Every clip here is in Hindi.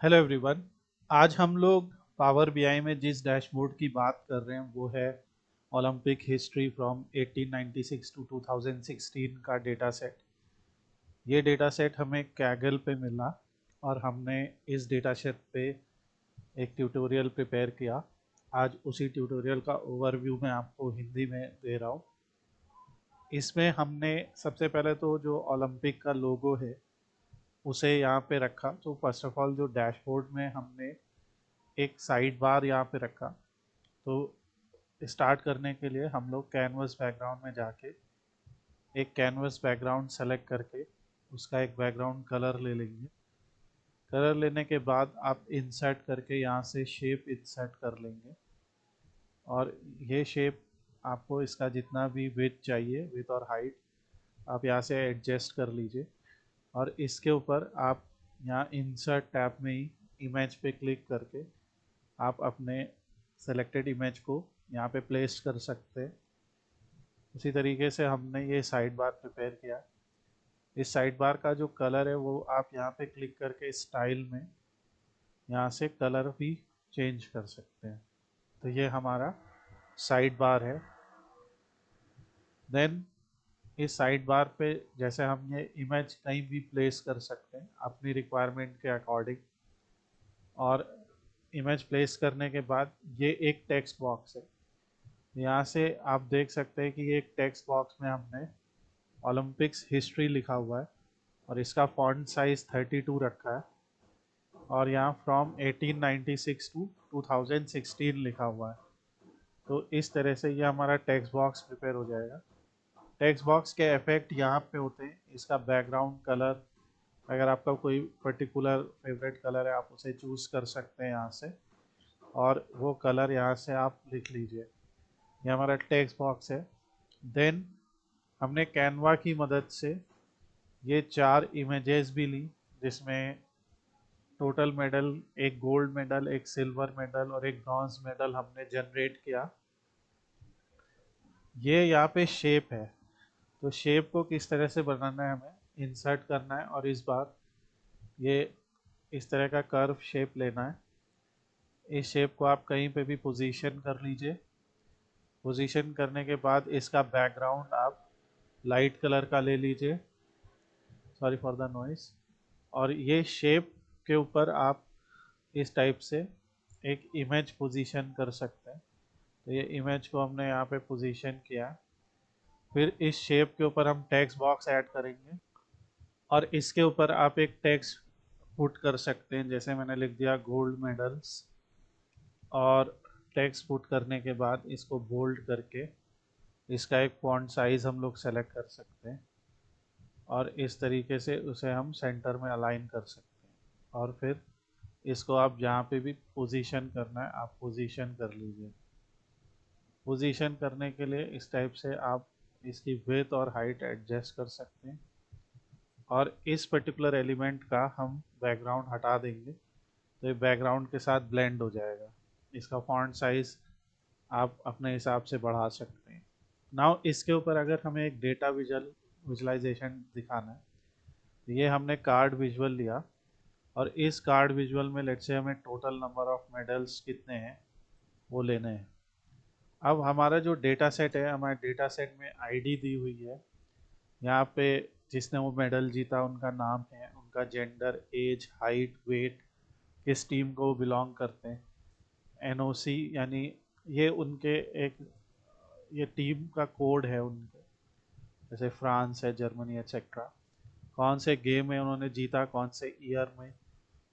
Hello everyone. आज हम लोग पावर बीआई में जिस डैशबोर्ड की बात कर रहे हैं वो है ओलंपिक हिस्ट्री फ्रॉम 1896 टू 2016 का डेटा सेट। ये डेटा सेट हमें कैगल पे मिला और हमने इस डेटा सेट पे एक ट्यूटोरियल प्रिपेयर किया। आज उसी ट्यूटोरियल का ओवरव्यू मैं आपको हिंदी में दे रहा हूँ। इसमें हमने सबसे पहले तो जो ओलंपिक का लोगो है उसे यहाँ पे रखा। तो फर्स्ट ऑफ ऑल जो डैशबोर्ड में हमने एक साइड बार यहाँ पे रखा। तो स्टार्ट करने के लिए हम लोग कैनवस बैकग्राउंड में जाके एक कैनवस बैकग्राउंड सेलेक्ट करके उसका एक बैकग्राउंड कलर ले लेंगे। कलर लेने के बाद आप इंसर्ट करके यहाँ से शेप इंसर्ट कर लेंगे और ये शेप आपको इसका जितना भी विड्थ चाहिए, विड्थ और हाइट, आप यहाँ से एडजस्ट कर लीजिए। और इसके ऊपर आप यहाँ इंसर्ट टैब में ही इमेज पे क्लिक करके आप अपने सेलेक्टेड इमेज को यहाँ पे प्लेस कर सकते हैं। उसी तरीके से हमने ये साइड बार प्रिपेयर किया। इस साइड बार का जो कलर है वो आप यहाँ पे क्लिक करके स्टाइल में यहाँ से कलर भी चेंज कर सकते हैं। तो ये हमारा साइड बार है। देन इस साइड बार पे जैसे हम ये इमेज कहीं भी प्लेस कर सकते हैं अपनी रिक्वायरमेंट के अकॉर्डिंग। और इमेज प्लेस करने के बाद ये एक टेक्स्ट बॉक्स है। यहाँ से आप देख सकते हैं कि ये एक टेक्स्ट बॉक्स में हमने ओलंपिक्स हिस्ट्री लिखा हुआ है और इसका फॉन्ट साइज 32 रखा है। और यहाँ फ्रॉम 1896 टू 2016 लिखा हुआ है। तो इस तरह से ये हमारा टेक्स्ट बॉक्स प्रिपेयर हो जाएगा। टेक्स्ट बॉक्स के इफेक्ट यहाँ पे होते हैं। इसका बैकग्राउंड कलर, अगर आपका कोई पर्टिकुलर फेवरेट कलर है आप उसे चूज़ कर सकते हैं यहाँ से और वो कलर यहाँ से आप लिख लीजिए। ये हमारा टेक्स्ट बॉक्स है। देन हमने कैनवा की मदद से ये 4 इमेजेस भी ली, जिसमें टोटल मेडल, एक गोल्ड मेडल, एक सिल्वर मेडल और एक ब्रॉन्ज मेडल हमने जनरेट किया। ये यहाँ पे शेप है। तो शेप को किस तरह से बनाना है, हमें इंसर्ट करना है और इस बार ये इस तरह का कर्व शेप लेना है। इस शेप को आप कहीं पे भी पोजीशन कर लीजिए। पोजीशन करने के बाद इसका बैकग्राउंड आप लाइट कलर का ले लीजिए। Sorry for the noise. और ये शेप के ऊपर आप इस टाइप से एक इमेज पोजीशन कर सकते हैं। तो ये इमेज को हमने यहाँ पे पोजीशन किया। फिर इस शेप के ऊपर हम टेक्स्ट बॉक्स ऐड करेंगे और इसके ऊपर आप एक टेक्स्ट पुट कर सकते हैं। जैसे मैंने लिख दिया गोल्ड मेडल्स, और टेक्स्ट पुट करने के बाद इसको बोल्ड करके इसका एक फॉन्ट साइज हम लोग सेलेक्ट कर सकते हैं और इस तरीके से उसे हम सेंटर में अलाइन कर सकते हैं। और फिर इसको आप जहाँ पे भी पोजीशन करना है आप पोजीशन कर लीजिए। पोजीशन करने के लिए इस टाइप से आप इसकी विड्थ और हाइट एडजस्ट कर सकते हैं। और इस पर्टिकुलर एलिमेंट का हम बैकग्राउंड हटा देंगे तो ये बैकग्राउंड के साथ ब्लेंड हो जाएगा। इसका फॉन्ट साइज आप अपने हिसाब से बढ़ा सकते हैं। नाउ इसके ऊपर अगर हमें एक डेटा विजुअलाइजेशन दिखाना है तो ये हमने कार्ड विजुअल लिया और इस कार्ड विजुअल में लेट्स से हमें टोटल नंबर ऑफ मेडल्स कितने हैं वो लेने हैं। अब हमारा जो डेटा सेट है, हमारे डेटा सेट में आईडी दी हुई है। यहाँ पे जिसने वो मेडल जीता उनका नाम है, उनका जेंडर, एज, हाइट, वेट, किस टीम को वो बिलोंग करते हैं, एनओसी यानी ये उनके एक ये टीम का कोड है उनके, जैसे फ्रांस है, जर्मनी एक्सेट्रा। कौन से गेम में उन्होंने जीता, कौन से ईयर में,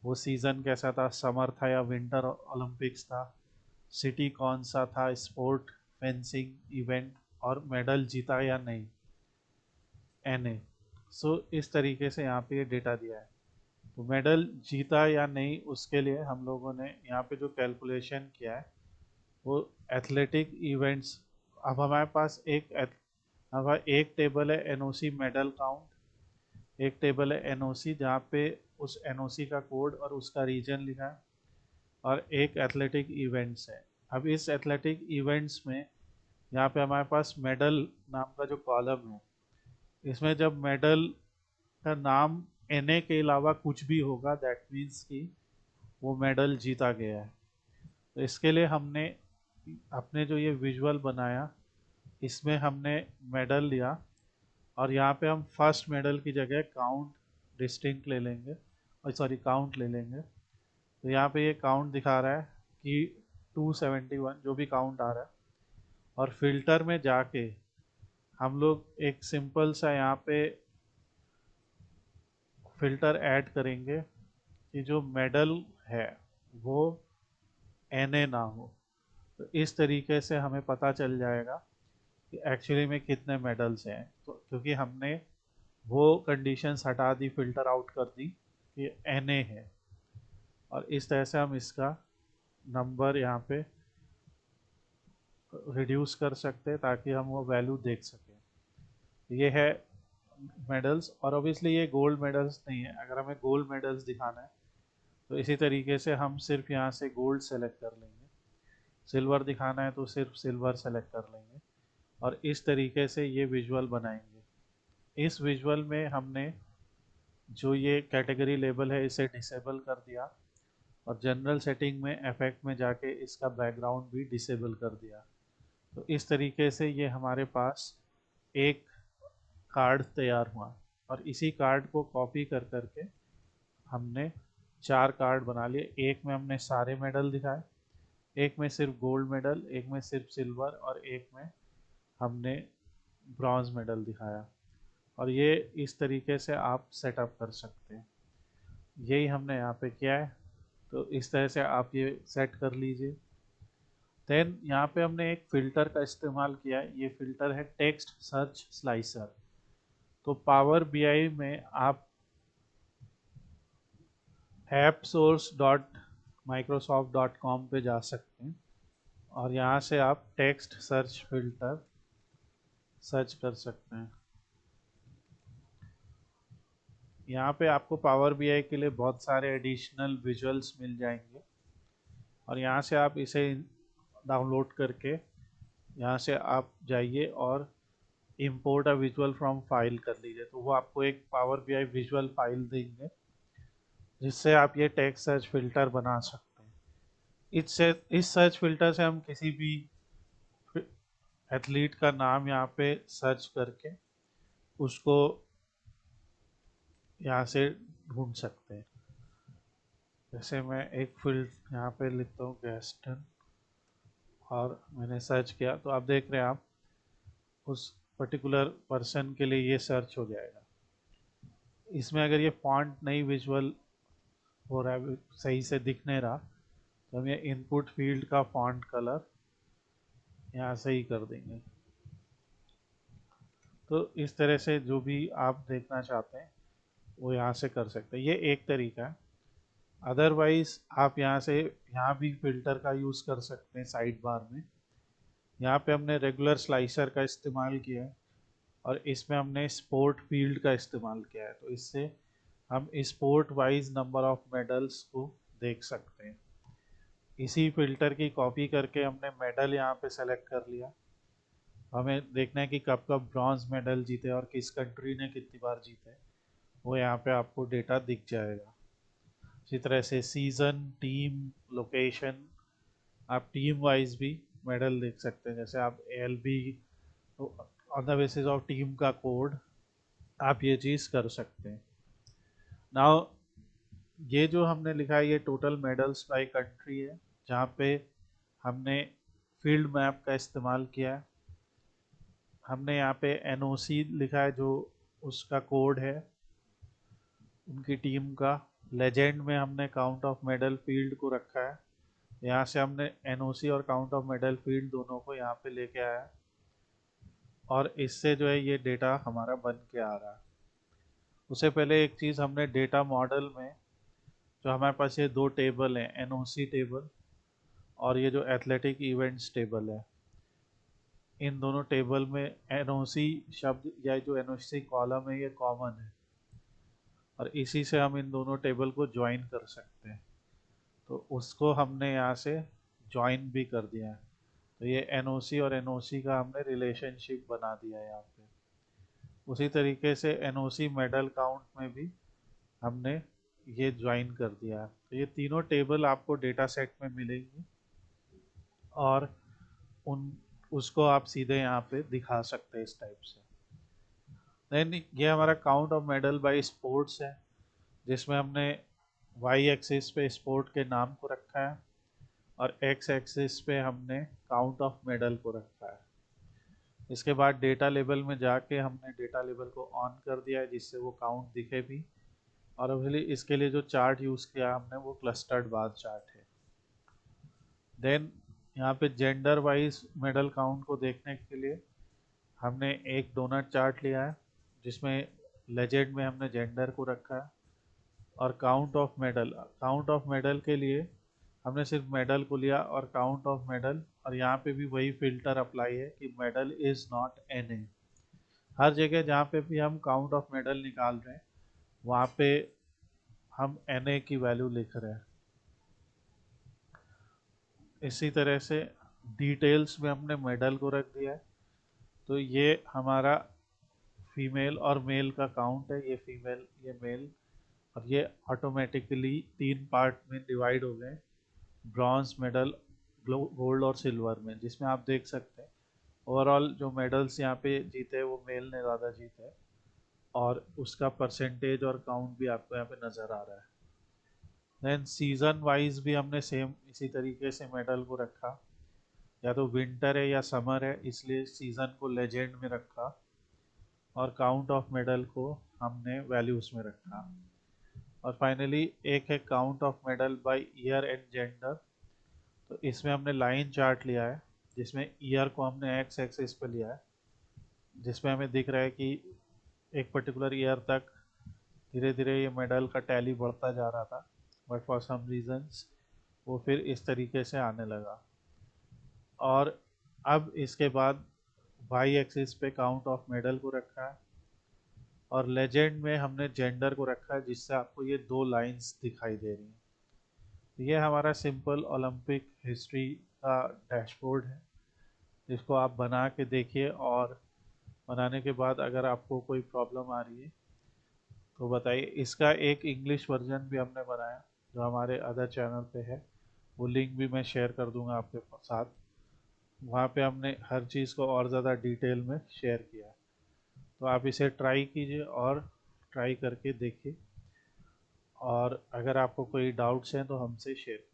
वो सीज़न कैसा था, समर था या विंटर ओलंपिक्स था, सिटी कौन सा था, स्पोर्ट, फेंसिंग इवेंट, और मेडल जीता या नहीं, एनए। सो इस तरीके से यहाँ पे ये डेटा दिया है। तो मेडल जीता या नहीं उसके लिए हम लोगों ने यहाँ पे जो कैलकुलेशन किया है वो एथलेटिक इवेंट्स। अब हमारे पास हमारा एक टेबल है एनओसी मेडल काउंट, एक टेबल है एनओसी जहाँ पे उस एनओसी का कोड और उसका रीजन लिखा है, और एक एथलेटिक इवेंट्स है। अब इस एथलेटिक इवेंट्स में यहाँ पे हमारे पास मेडल नाम का जो कॉलम है, इसमें जब मेडल का नाम एन ए के अलावा कुछ भी होगा दैट मीन्स कि वो मेडल जीता गया है। तो इसके लिए हमने अपने जो ये विजुअल बनाया इसमें हमने मेडल लिया, और यहाँ पे हम फर्स्ट मेडल की जगह काउंट डिस्टिंक्ट ले लेंगे, और सॉरी काउंट ले लेंगे। तो यहाँ पे ये काउंट दिखा रहा है कि 271 जो भी काउंट आ रहा है। और फिल्टर में जाके हम लोग एक सिंपल सा यहाँ पे फिल्टर ऐड करेंगे कि जो मेडल है वो एनए ना हो। तो इस तरीके से हमें पता चल जाएगा कि एक्चुअली में कितने मेडल्स हैं। तो क्योंकि हमने वो कंडीशंस हटा दी, फिल्टर आउट कर दी कि एनए है, और इस तरह से हम इसका नंबर यहाँ पे रिड्यूस कर सकते हैं ताकि हम वो वैल्यू देख सकें। ये है मेडल्स, और ऑब्वियसली ये गोल्ड मेडल्स नहीं है। अगर हमें गोल्ड मेडल्स दिखाना है तो इसी तरीके से हम सिर्फ यहाँ से गोल्ड सेलेक्ट कर लेंगे, सिल्वर दिखाना है तो सिर्फ सिल्वर सेलेक्ट कर लेंगे, और इस तरीके से ये विजुअल बनाएंगे। इस विजुअल में हमने जो ये कैटेगरी लेबल है इसे डिसेबल कर दिया, और जनरल सेटिंग में इफेक्ट में जाके इसका बैकग्राउंड भी डिसेबल कर दिया। तो इस तरीके से ये हमारे पास एक कार्ड तैयार हुआ, और इसी कार्ड को कॉपी कर करके हमने 4 कार्ड बना लिए। एक में हमने सारे मेडल दिखाए, एक में सिर्फ गोल्ड मेडल, एक में सिर्फ सिल्वर, और एक में हमने ब्रॉन्ज मेडल दिखाया। और ये इस तरीके से आप सेटअप कर सकते हैं। यही हमने यहाँ पे किया है। तो इस तरह से आप ये सेट कर लीजिए। देन यहाँ पे हमने एक फ़िल्टर का इस्तेमाल किया है। ये फ़िल्टर है टेक्स्ट सर्च स्लाइसर। तो पावर बीआई में आप appsource.microsoft.com पे जा सकते हैं, और यहाँ से आप टेक्स्ट सर्च फिल्टर सर्च कर सकते हैं। यहाँ पे आपको पावर बीआई के लिए बहुत सारे एडिशनल विजुअल्स मिल जाएंगे, और यहाँ से आप इसे डाउनलोड करके यहाँ से आप जाइए और import a visual from file कर लीजिए। तो वो आपको एक पावर बीआई विजुअल फाइल देंगे जिससे आप ये टेक्स्ट सर्च फिल्टर बना सकते हैं। इससे इस सर्च फिल्टर से हम किसी भी एथलीट का नाम यहाँ पे सर्च करके उसको यहाँ से ढूंढ सकते हैं। जैसे मैं एक फील्ड यहाँ पे लिखता हूँ गैस्टन, और मैंने सर्च किया तो आप देख रहे हैं आप उस पर्टिकुलर पर्सन के लिए ये सर्च हो जाएगा। इसमें अगर ये फॉन्ट नहीं विजुअल हो रहा है, सही से दिख नहीं रहा, तो हम ये इनपुट फील्ड का फॉन्ट कलर यहाँ से ही कर देंगे। तो इस तरह से जो भी आप देखना चाहते हैं वो यहाँ से कर सकते हैं। ये एक तरीका है। अदरवाइज आप यहाँ से यहाँ भी फिल्टर का यूज़ कर सकते हैं साइड बार में। यहाँ पे हमने रेगुलर स्लाइसर का इस्तेमाल किया है, और इसमें हमने स्पोर्ट फील्ड का इस्तेमाल किया है। तो इससे हम sport wise number of medals को देख सकते हैं। इसी फिल्टर की कॉपी करके हमने मेडल यहाँ पे सेलेक्ट कर लिया। हमें देखना है कि कब कब ब्रॉन्ज मेडल जीते और किस कंट्री ने कितनी बार जीते, वो यहाँ पे आपको डेटा दिख जाएगा। इसी तरह से सीज़न, टीम, लोकेशन, आप टीम वाइज भी मेडल देख सकते हैं। जैसे आप एलबी, on the basis of team का कोड आप ये चीज़ कर सकते हैं। नाउ ये जो हमने लिखा है ये टोटल मेडल्स बाय कंट्री है, जहाँ पे हमने फील्ड मैप का इस्तेमाल किया है। हमने यहाँ पे एनओसी लिखा है जो उसका कोड है उनकी टीम का। लेजेंड में हमने काउंट ऑफ मेडल फील्ड को रखा है। यहाँ से हमने एनओसी और काउंट ऑफ मेडल फील्ड दोनों को यहाँ पे लेके आया, और इससे जो है ये डेटा हमारा बन के आ रहा है। उससे पहले एक चीज़ हमने डेटा मॉडल में, जो हमारे पास ये दो टेबल हैं, एनओसी टेबल और ये जो एथलेटिक इवेंट्स टेबल है, इन दोनों टेबल में एनओसी शब्द या जो एनओसी कॉलम है ये कॉमन है, और इसी से हम इन दोनों टेबल को ज्वाइन कर सकते हैं। तो उसको हमने यहाँ से ज्वाइन भी कर दिया है। तो ये एनओसी और एनओसी का हमने रिलेशनशिप बना दिया है यहाँ पे। उसी तरीके से एनओसी मेडल काउंट में भी हमने ये ज्वाइन कर दिया है। तो ये तीनों टेबल आपको डेटा सेट में मिलेंगी और उन उसको आप सीधे यहाँ पे दिखा सकते हैं इस टाइप से। देन ये हमारा count of medal by sports है, जिसमें हमने वाई एक्सिस पे स्पोर्ट के नाम को रखा है और एक्स एक्सिस पे हमने काउंट ऑफ मेडल को रखा है। इसके बाद डेटा लेवल में जाके हमने डेटा लेवल को ऑन कर दिया है जिससे वो काउंट दिखे भी। और अभी इसके लिए जो चार्ट यूज़ किया हमने वो क्लस्टर्ड बार चार्ट है। देन यहाँ पे जेंडर वाइज मेडल काउंट को देखने के लिए हमने एक डोनट चार्ट लिया है जिसमें लेजेंड में हमने जेंडर को रखा है। और काउंट ऑफ मेडल के लिए हमने सिर्फ मेडल को लिया और काउंट ऑफ मेडल, और यहाँ पे भी वही फिल्टर अप्लाई है कि मेडल इज नॉट एन। हर जगह जहाँ पे भी हम काउंट ऑफ मेडल निकाल रहे हैं वहाँ पे हम एन की वैल्यू लिख रहे हैं। इसी तरह से डिटेल्स में हमने मेडल को रख दिया है। तो ये हमारा फीमेल और मेल का काउंट है, ये फीमेल ये मेल, और ये ऑटोमेटिकली 3 पार्ट में डिवाइड हो गए, ब्रॉन्ज मेडल, गोल्ड और सिल्वर में, जिसमें आप देख सकते हैं ओवरऑल जो मेडल्स यहाँ पे जीते वो मेल ने ज़्यादा जीते और उसका परसेंटेज और काउंट भी आपको यहाँ पे नज़र आ रहा है। देन सीज़न वाइज भी हमने सेम इसी तरीके से मेडल को रखा, या तो विंटर है या समर है इसलिए सीज़न को लेजेंड में रखा और काउंट ऑफ मेडल को हमने वैल्यूज़ में रखा। और फाइनली एक है count of medal by year and gender. तो इसमें हमने लाइन चार्ट लिया है जिसमें ईयर को हमने एक्स एक्सिस पे लिया है, जिसमें हमें दिख रहा है कि एक पर्टिकुलर ईयर तक धीरे धीरे ये मेडल का टैली बढ़ता जा रहा था, बट फॉर सम रीजंस वो फिर इस तरीके से आने लगा। और अब इसके बाद वाई एक्सिस पे काउंट ऑफ मेडल को रखा है और लेजेंड में हमने जेंडर को रखा है, जिससे आपको ये 2 लाइंस दिखाई दे रही हैं। तो ये हमारा सिंपल ओलंपिक हिस्ट्री का डैशबोर्ड है, जिसको आप बना के देखिए और बनाने के बाद अगर आपको कोई प्रॉब्लम आ रही है तो बताइए। इसका एक इंग्लिश वर्जन भी हमने बनाया जो हमारे अदर चैनल पे है, वो लिंक भी मैं शेयर कर दूंगा आपके साथ। वहाँ पे हमने हर चीज़ को और ज़्यादा डिटेल में शेयर किया है। तो आप इसे ट्राई कीजिए और ट्राई करके देखिए, और अगर आपको कोई डाउट्स हैं तो हमसे शेयर कीजिए।